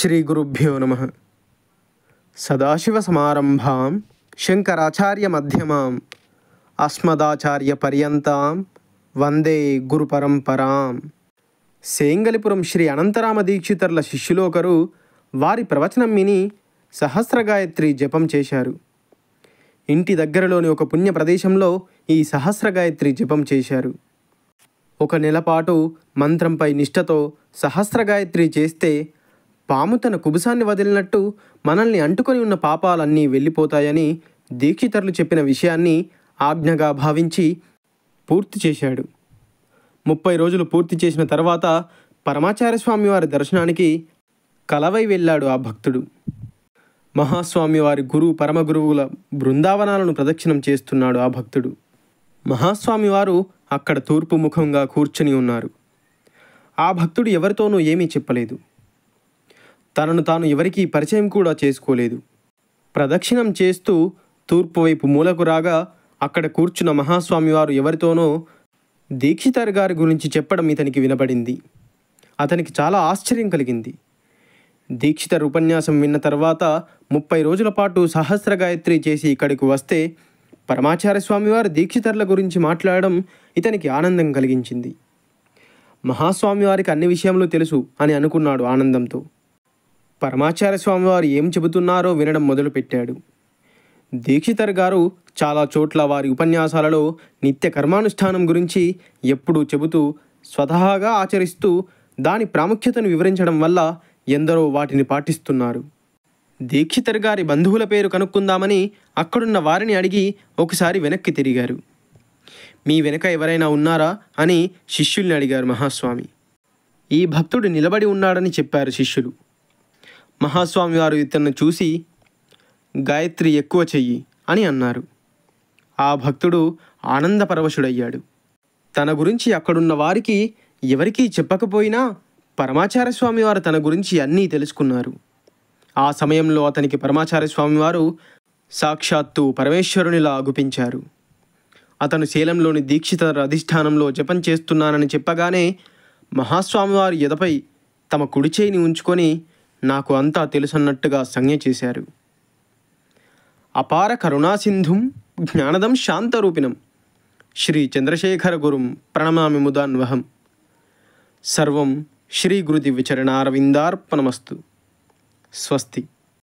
శ్రీ గురుభ్యో నమః. సదాశివసమారంభాం శంకరాచార్యమధ్యమాం అస్మదాచార్యపర్యంతాం వందే గురుపరంపరాం. సేంగలిపురం శ్రీ అనంతరామ దీక్షితర్ల శిష్యులు ఒకరు వారి ప్రవచనం విని సహస్రగాయత్రి జపం చేశారు. ఇంటి దగ్గరలోని ఒక పుణ్య ప్రదేశంలో ఈ సహస్రగాయత్రి జపం చేశారు. ఒక నెలపాటు మంత్రంపై నిష్ఠతో సహస్రగాయత్రి చేస్తే పాము తన కుబుసాన్ని వదిలినట్టు మనల్ని అంటుకొని ఉన్న పాపాలన్నీ వెళ్ళిపోతాయని దీక్షితర్లు చెప్పిన విషయాన్ని ఆజ్ఞగా భావించి పూర్తి చేశాడు. 30 రోజులు పూర్తి చేసిన తర్వాత పరమాచార్య స్వామి వారి దర్శనానికి కలవై వెళ్ళాడు ఆ భక్తుడు. మహాస్వామి వారి పరమ గురువుల బృందావనాలను ప్రదక్షిణం చేస్తున్నాడు ఆ భక్తుడు. మహాస్వామి వారు అక్కడ తూర్పు ముఖంగా కూర్చుని ఉన్నారు. ఆ భక్తుడు ఎవరితోనూ ఏమీ చెప్పలేదు. తనను తాను ఎవరికీ పరిచయం కూడా చేసుకోలేదు. ప్రదక్షిణం చేస్తూ తూర్పు వైపు మూలకు రాగా అక్కడ కూర్చున్న మహాస్వామి వారు ఎవరితోనో దీక్షితర్ గారి గురించి చెప్పడం ఇతనికి వినపడింది. అతనికి చాలా ఆశ్చర్యం కలిగింది. దీక్షితర్ ఉపన్యాసం విన్న తర్వాత 30 రోజుల పాటు సహస్రగాయత్రి చేసి ఇక్కడికి వస్తే పరమాచార్య స్వామివారు దీక్షితర్ల గురించి మాట్లాడడం ఇతనికి ఆనందం కలిగించింది. మహాస్వామి వారికి అన్ని విషయములు తెలుసు అని అనుకున్నాడు ఆనందంతో. పరమాచార్య స్వామివారు ఏం చెబుతున్నారో వినడం మొదలుపెట్టాడు. దీక్షితర్ గారు చాలా చోట్ల వారి ఉపన్యాసాలలో నిత్య కర్మానుష్ఠానం గురించి ఎప్పుడూ చెబుతూ స్వతహాగా ఆచరిస్తూ దాని ప్రాముఖ్యతను వివరించడం వల్ల ఎందరో వాటిని పాటిస్తున్నారు. దీక్షితర్ గారి బంధువుల పేరు కనుక్కుందామని అక్కడున్న వారిని అడిగి ఒకసారి వెనక్కి తిరిగారు. మీ వెనక ఎవరైనా ఉన్నారా అని శిష్యుల్ని అడిగారు మహాస్వామి. ఈ భక్తుడు నిలబడి ఉన్నాడని చెప్పారు శిష్యులు. మహాస్వామి వారు ఇతన్ని చూసి గాయత్రి ఎక్కువ చెయ్యి అని అన్నారు. ఆ భక్తుడు ఆనందపరవశుడయ్యాడు. తన గురించి అక్కడున్న వారికి ఎవరికీ చెప్పకపోయినా పరమాచార్య స్వామి వారు తన గురించి అన్నీ తెలుసుకున్నారు. ఆ సమయంలో అతనికి పరమాచార్య స్వామి వారు సాక్షాత్తు పరమేశ్వరునిలా అగుపించారు. అతను శైలంలోని దీక్షితర్ అధిష్టానంలో జపం చేస్తున్నానని చెప్పగానే మహాస్వామివారు ఎదపై తమ కుడి చేయిని ఉంచుకొని నాకు అంతా తెలుసన్నట్టుగా సంజ్ఞ చేశారు. అపార కరుణాసింధుం జ్ఞానదం శాంతరూపిణం శ్రీ చంద్రశేఖర గురుం ప్రణమామి ముదాన్వహం. సర్వం శ్రీ గురుదివ్య చరణారవిందార్పణమస్తు. స్వస్తి.